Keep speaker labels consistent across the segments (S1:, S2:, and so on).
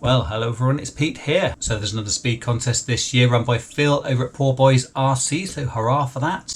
S1: Well, hello everyone, it's Pete here. So there's another speed contest this year run by Phil over at Poor Boys RC, so hurrah for that.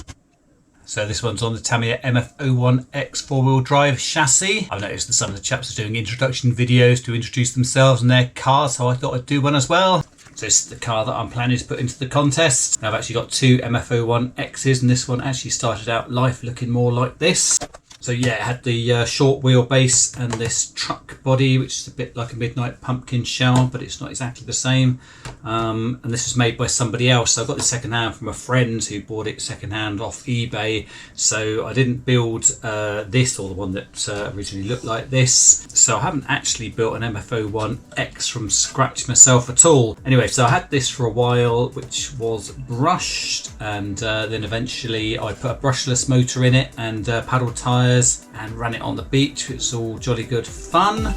S1: So this one's on the Tamiya MF01x four-wheel drive chassis. I've noticed that some of the chaps are doing introduction videos to introduce themselves and their cars, so I thought I'd do one as well. So this is the car that I'm planning to put into the contest. Now I've actually got two MF01x's and this one actually started out life looking more like this. So yeah, it had the short wheelbase and this truck body, which is a bit like a Midnight Pumpkin shell, but it's not exactly the same. And this was made by somebody else. So I got this secondhand from a friend who bought it secondhand off eBay. So I didn't build this, or the one that originally looked like this. So I haven't actually built an MF01x from scratch myself at all. Anyway, so I had this for a while, which was brushed, and then eventually I put a brushless motor in it and paddle tyres and ran it on the beach. It's all jolly good fun.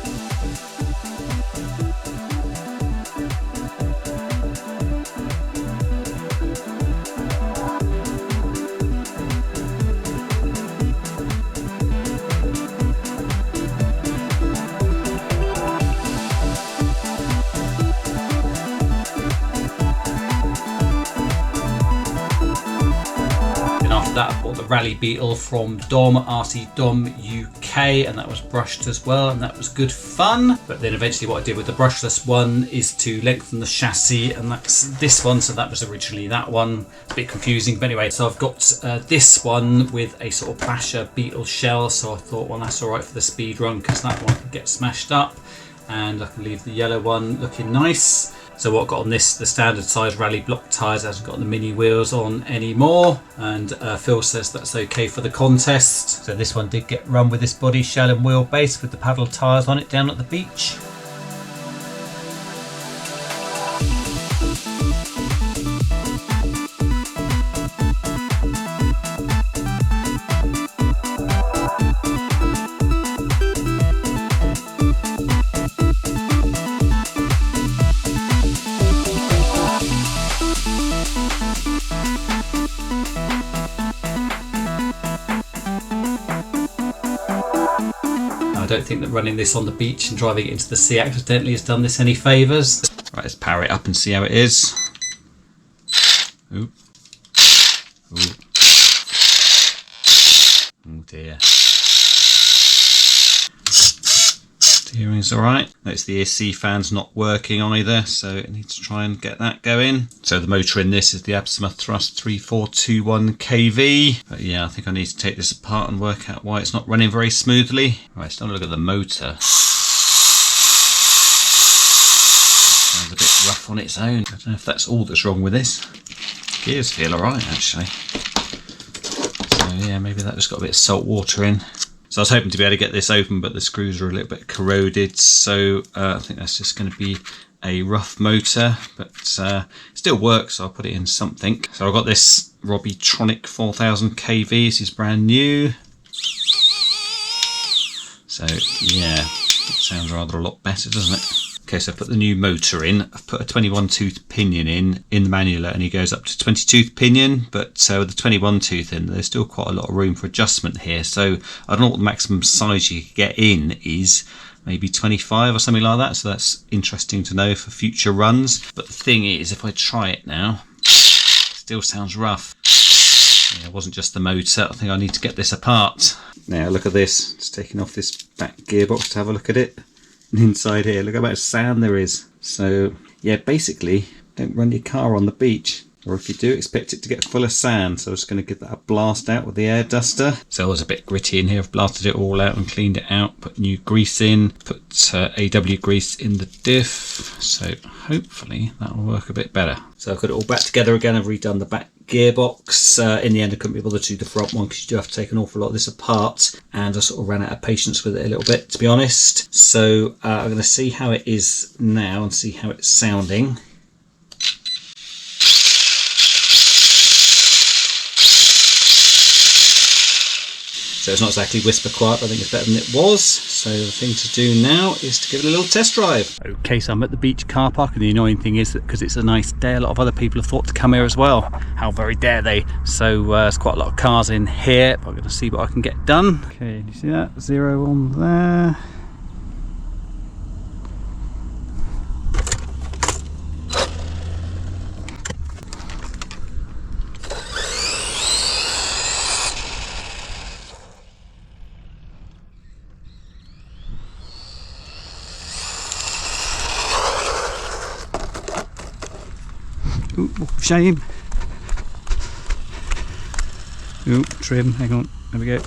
S1: That I bought the Rally Beetle from Dom, RC Dom UK, and that was brushed as well, and that was good fun. But then eventually what I did with the brushless one is to lengthen the chassis, and that's this one, so that was originally that one. A bit confusing, but anyway, so I've got this one with a sort of basher Beetle shell, so I thought, well, that's alright for the speed run because that one can get smashed up, and I can leave the yellow one looking nice. So what I've got on this, the standard size rally block tyres, hasn't got the mini wheels on anymore, and Phil says that's okay for the contest. So this one did get run with this body shell and wheelbase with the paddle tyres on it down at the beach. I don't think that running this on the beach and driving it into the sea accidentally has done this any favours. Right, let's power it up and see how it is. Ooh. Ooh. Oh dear. Steering's alright. Notice the AC fan's not working either, so it needs to try and get that going. So the motor in this is the Absolute Thrust 3421 kV. But yeah, I think I need to take this apart and work out why it's not running very smoothly. Right, let's have a look at the motor. Sounds a bit rough on its own. I don't know if that's all that's wrong with this. Gears feel alright actually. So yeah, maybe that just got a bit of salt water in. So I was hoping to be able to get this open, but the screws are a little bit corroded, so I think that's just going to be a rough motor, but it still works, so I'll put it in something. So I've got this Robitronic 4000 kV, this is brand new. So yeah, that sounds rather a lot better, doesn't it? Okay, so I've put the new motor in. I've put a 21 tooth pinion in the manual, and he goes up to 20 tooth pinion, but with the 21 tooth in, there's still quite a lot of room for adjustment here. So I don't know what the maximum size you can get in is, maybe 25 or something like that. So that's interesting to know for future runs. But the thing is, if I try it now, it still sounds rough. Yeah, it wasn't just the motor. I think I need to get this apart. Now look at this. Just taking off this back gearbox to have a look at it. And inside here, look how much sand there is. So yeah, basically don't run your car on the beach, or if you do, expect it to get full of sand. So I'm just going to give that a blast out with the air duster. So it was a bit gritty in here. I've blasted it all out and cleaned it out, put new grease in, put AW grease in the diff, so hopefully that will work a bit better. So I've got it all back together again. I've redone the back gearbox. In the end, I couldn't be bothered to do the front one because you do have to take an awful lot of this apart, and I sort of ran out of patience with it a little bit, to be honest. So I'm going to see how it is now and see how it's sounding. So it's not exactly whisper quiet, but I think it's better than it was. So the thing to do now is to give it a little test drive. Okay, so I'm at the beach car park, and the annoying thing is that because it's a nice day, a lot of other people have thought to come here as well. How very dare they? So there's quite a lot of cars in here, but I'm going to see what I can get done. Okay, you see that? 0 on there.
S2: Ooh, shame. Ooh, trim, hang on, there we go.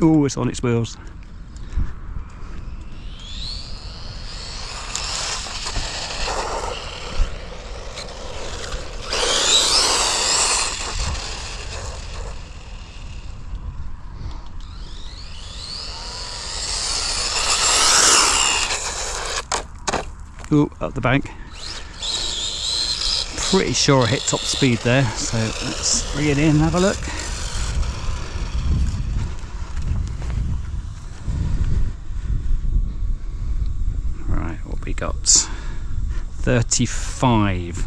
S2: Oh, it's on its wheels. Ooh, up the bank. Pretty sure I hit top speed there, so let's bring it in and have a look. Right, what we got? 35.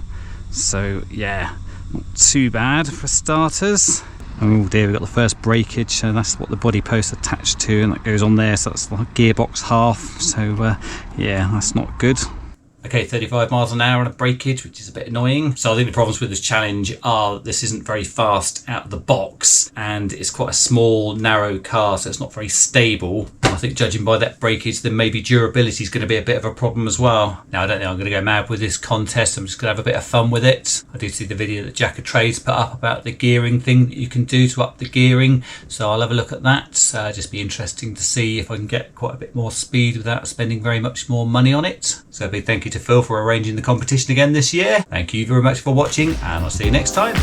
S2: So yeah, not too bad for starters. Oh dear, we've got the first breakage, so that's what the body post attached to, and that goes on there, so that's the gearbox half. So yeah, that's not good. Okay, 35 miles an hour on a breakage, which is a bit annoying. So I think the problems with this challenge are that this isn't very fast out of the box, and it's quite a small, narrow car, so it's not very stable. I think judging by that breakage, then maybe durability is going to be a bit of a problem as well. Now, I don't think I'm going to go mad with this contest. I'm just going to have a bit of fun with it. I did see the video that Jack of Trades put up about the gearing thing that you can do to up the gearing, so I'll have a look at that. Just be interesting to see if I can get quite a bit more speed without spending very much more money on it. So a big thank you to Phil for arranging the competition again this year. Thank you very much for watching, and I'll see you next time.